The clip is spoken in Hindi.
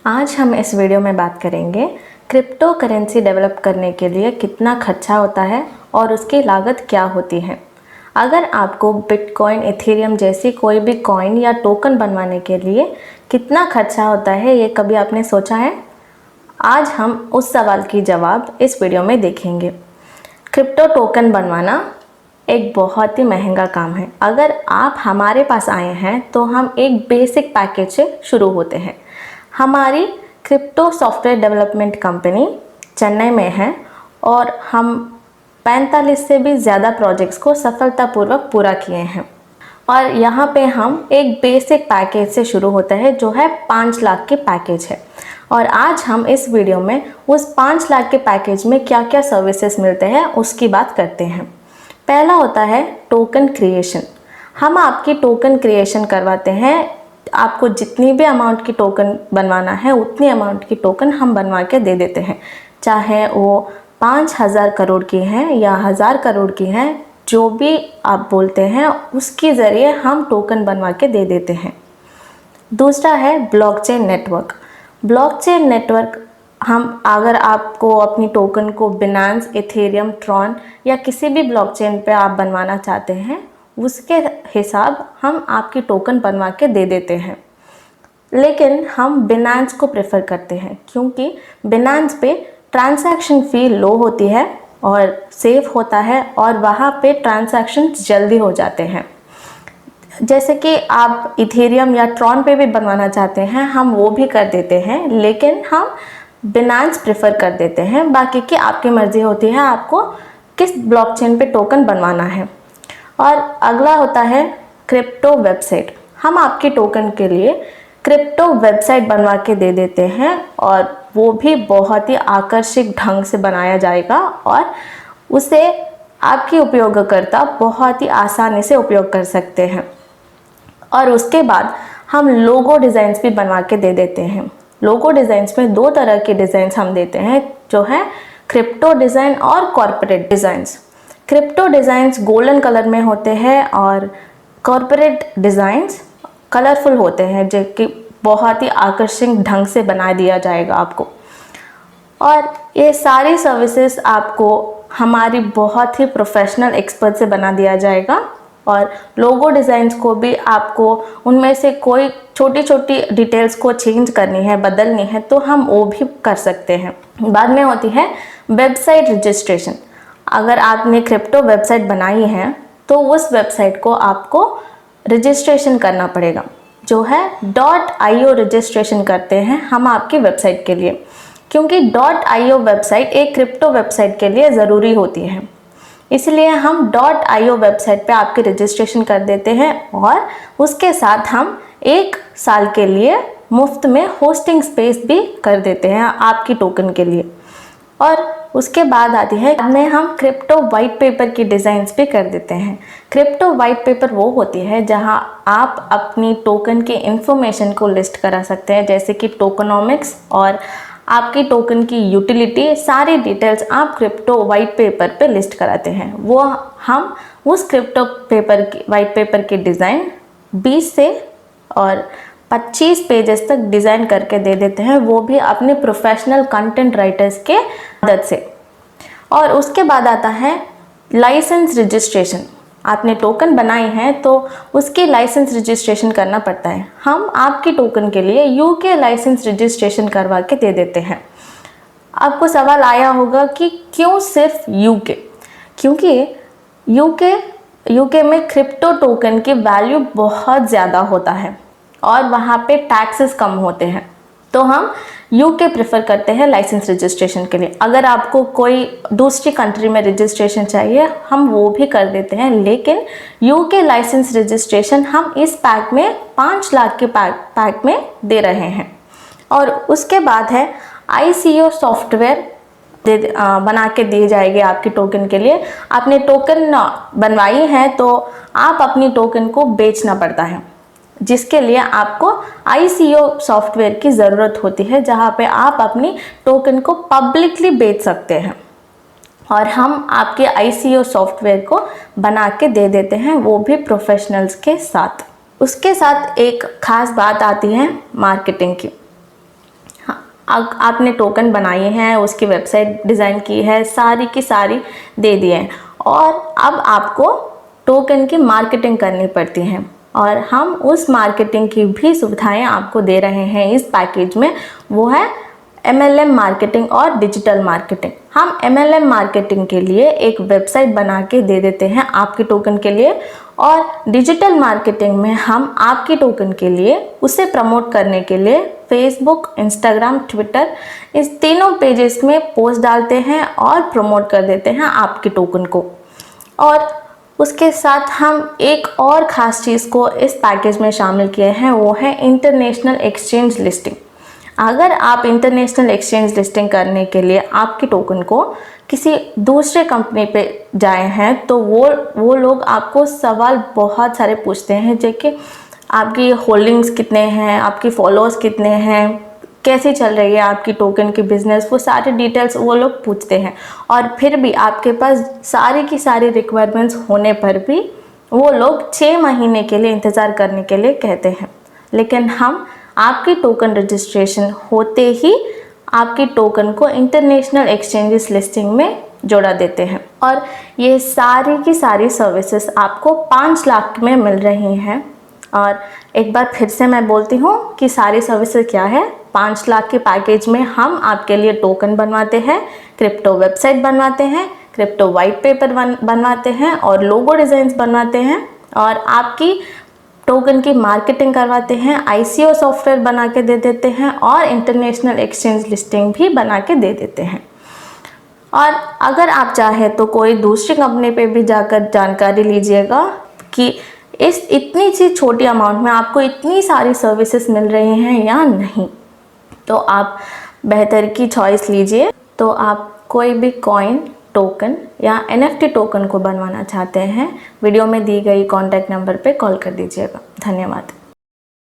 आज हम इस वीडियो में बात करेंगे क्रिप्टो करेंसी डेवलप करने के लिए कितना खर्चा होता है और उसकी लागत क्या होती है। अगर आपको बिटकॉइन, इथेरियम जैसी कोई भी कॉइन या टोकन बनवाने के लिए कितना खर्चा होता है, ये कभी आपने सोचा है? आज हम उस सवाल की जवाब इस वीडियो में देखेंगे। क्रिप्टो टोकन बनवाना एक बहुत ही महंगा काम है। अगर आप हमारे पास आए हैं तो हम एक बेसिक पैकेज से शुरू होते हैं। हमारी crypto software development company Chennai में है और हम 45 से भी ज़्यादा प्रोजेक्ट्स को सफलतापूर्वक पूरा किए हैं। और यहाँ पे हम एक बेसिक पैकेज से शुरू होता है जो है 5 लाख के पैकेज है। और आज हम इस वीडियो में उस 5 लाख के पैकेज में क्या क्या सर्विसेज मिलते हैं उसकी बात करते हैं। पहला होता है टोकन क्रिएशन। हम आपकी टोकन क्रिएशन करवाते हैं। आपको जितनी भी अमाउंट की टोकन बनवाना है उतनी अमाउंट की टोकन हम बनवा के दे देते हैं, चाहे वो 5000 करोड़ की हैं या 1000 करोड़ की हैं, जो भी आप बोलते हैं उसके ज़रिए हम टोकन बनवा के दे देते हैं। दूसरा है ब्लॉकचेन नेटवर्क। ब्लॉकचेन नेटवर्क हम अगर आपको अपनी टोकन को बिनांस, इथेरियम, ट्रॉन या किसी भी ब्लॉकचेन पे आप बनवाना चाहते हैं उसके हिसाब हम आपकी टोकन बनवा के दे देते हैं। लेकिन हम बिनांस को प्रेफर करते हैं क्योंकि बिनांस पे ट्रांजैक्शन फ़ी लो होती है और सेफ होता है और वहाँ पे ट्रांजैक्शन जल्दी हो जाते हैं। जैसे कि आप इथेरियम या ट्रॉन पे भी बनवाना चाहते हैं, हम वो भी कर देते हैं, लेकिन हम बिनांस प्रेफर कर देते हैं। बाकी की आपकी मर्ज़ी होती है आपको किस ब्लॉकचेन पे टोकन बनवाना है। और अगला होता है क्रिप्टो वेबसाइट। हम आपकी टोकन के लिए क्रिप्टो वेबसाइट बनवा के दे देते हैं और वो भी बहुत ही आकर्षक ढंग से बनाया जाएगा और उसे आपकी उपयोगकर्ता बहुत ही आसानी से उपयोग कर सकते हैं। और उसके बाद हम लोगो डिज़ाइंस भी बनवा के दे देते हैं। लोगो डिज़ाइंस में 2 तरह के डिज़ाइंस हम देते हैं, जो है क्रिप्टो डिज़ाइन और corporate designs. Crypto designs golden colour में होते हैं और कॉर्पोरेट डिज़ाइंस कलरफुल होते हैं, जो कि बहुत ही आकर्षक ढंग से बना दिया जाएगा आपको। और ये सारी सर्विसेज आपको हमारी बहुत ही प्रोफेशनल एक्सपर्ट से बना दिया जाएगा। और लोगो डिज़ाइंस को भी आपको उनमें से कोई छोटी छोटी डिटेल्स को चेंज करनी है, बदलनी है, तो हम वो भी कर सकते हैं। बाद में होती है वेबसाइट रजिस्ट्रेशन। अगर आपने क्रिप्टो वेबसाइट बनाई है तो उस वेबसाइट को आपको रजिस्ट्रेशन करना पड़ेगा, जो है .io रजिस्ट्रेशन करते हैं हम आपकी वेबसाइट के लिए, क्योंकि .io वेबसाइट एक क्रिप्टो वेबसाइट के लिए ज़रूरी होती है। इसलिए हम .io वेबसाइट पे आपकी रजिस्ट्रेशन कर देते हैं और उसके साथ हम 1 साल के लिए मुफ्त में होस्टिंग स्पेस भी कर देते हैं आपकी टोकन के लिए। और उसके बाद आती है में हम क्रिप्टो वाइट पेपर की डिज़ाइंस भी कर देते हैं। क्रिप्टो वाइट पेपर वो होती है जहां आप अपनी टोकन के इंफॉर्मेशन को लिस्ट करा सकते हैं, जैसे कि टोकनोमिक्स और आपकी टोकन की यूटिलिटी, सारी डिटेल्स आप क्रिप्टो वाइट पेपर पे लिस्ट कराते हैं। वो हम उस क्रिप्टो पेपर की वाइट पेपर की डिज़ाइन 20 से और 25 पेजेस तक डिज़ाइन करके दे देते हैं, वो भी अपने प्रोफेशनल कंटेंट राइटर्स के मदद से। और उसके बाद आता है लाइसेंस रजिस्ट्रेशन। आपने टोकन बनाई है तो उसकी लाइसेंस रजिस्ट्रेशन करना पड़ता है। हम आपकी टोकन के लिए यूके लाइसेंस रजिस्ट्रेशन करवा के दे देते हैं। आपको सवाल आया होगा कि क्यों सिर्फ यूके? क्योंकि यूके में क्रिप्टो टोकन की वैल्यू बहुत ज़्यादा होता है और वहाँ पे टैक्सेस कम होते हैं, तो हम यूके प्रेफर करते हैं लाइसेंस रजिस्ट्रेशन के लिए। अगर आपको कोई दूसरी कंट्री में रजिस्ट्रेशन चाहिए हम वो भी कर देते हैं, लेकिन यूके लाइसेंस रजिस्ट्रेशन हम इस पैक में 5 लाख के पैक में दे रहे हैं। और उसके बाद है ICO सॉफ्टवेयर बना के दी जाएगी आपकी टोकन के लिए। आपने टोकन बनवाई है तो आप अपनी टोकन को बेचना पड़ता है, जिसके लिए आपको ICO सॉफ्टवेयर की ज़रूरत होती है, जहाँ पे आप अपनी टोकन को पब्लिकली बेच सकते हैं। और हम आपके ICO सॉफ्टवेयर को बना के दे देते हैं, वो भी प्रोफेशनल्स के साथ। उसके साथ एक ख़ास बात आती है मार्केटिंग की। आपने टोकन बनाए हैं, उसकी वेबसाइट डिज़ाइन की है, सारी की सारी दे दिए हैं, और अब आपको टोकन की मार्केटिंग करनी पड़ती है, और हम उस मार्केटिंग की भी सुविधाएं आपको दे रहे हैं इस पैकेज में। वो है MLM मार्केटिंग और डिजिटल मार्केटिंग। हम MLM मार्केटिंग के लिए एक वेबसाइट बना के दे देते हैं आपके टोकन के लिए, और डिजिटल मार्केटिंग में हम आपके टोकन के लिए उसे प्रमोट करने के लिए फेसबुक, इंस्टाग्राम, ट्विटर, इस तीनों पेजेस में पोस्ट डालते हैं और प्रमोट कर देते हैं आपके टोकन को। और उसके साथ हम एक और ख़ास चीज़ को इस पैकेज में शामिल किए हैं, वो है इंटरनेशनल एक्सचेंज लिस्टिंग। अगर आप इंटरनेशनल एक्सचेंज लिस्टिंग करने के लिए आपके टोकन को किसी दूसरे कंपनी पे जाए हैं, तो वो लोग आपको सवाल बहुत सारे पूछते हैं, जैसे कि आपकी होल्डिंग्स कितने हैं, आपकी फॉलोअर्स कितने हैं, कैसे चल रही है आपकी टोकन की बिज़नेस, वो सारे डिटेल्स वो लोग पूछते हैं। और फिर भी आपके पास सारी की सारी रिक्वायरमेंट्स होने पर भी वो लोग 6 महीने के लिए इंतज़ार करने के लिए कहते हैं। लेकिन हम आपकी टोकन रजिस्ट्रेशन होते ही आपकी टोकन को इंटरनेशनल एक्सचेंजेस लिस्टिंग में जोड़ा देते हैं, और ये सारी की सारी सर्विसेज आपको 5 लाख में मिल रही हैं। और एक बार फिर से मैं बोलती हूँ कि सारी सर्विसेज क्या है। 5 लाख के पैकेज में हम आपके लिए टोकन बनवाते हैं, क्रिप्टो वेबसाइट बनवाते हैं, क्रिप्टो वाइट पेपर बनवाते हैं, और लोगो डिज़ाइंस बनवाते हैं, और आपकी टोकन की मार्केटिंग करवाते हैं, ICO सॉफ्टवेयर बना के दे देते हैं, और इंटरनेशनल एक्सचेंज लिस्टिंग भी बना के दे देते हैं। और अगर आप चाहें तो कोई दूसरी कंपनी पे भी जाकर जानकारी लीजिएगा कि इस इतनी सी छोटी अमाउंट में आपको इतनी सारी सर्विसेज मिल रही हैं या नहीं। तो आप बेहतर की चॉइस लीजिए। तो आप कोई भी कॉइन, टोकन या NFT टोकन को बनवाना चाहते हैं, वीडियो में दी गई कॉन्टैक्ट नंबर पे कॉल कर दीजिएगा। धन्यवाद।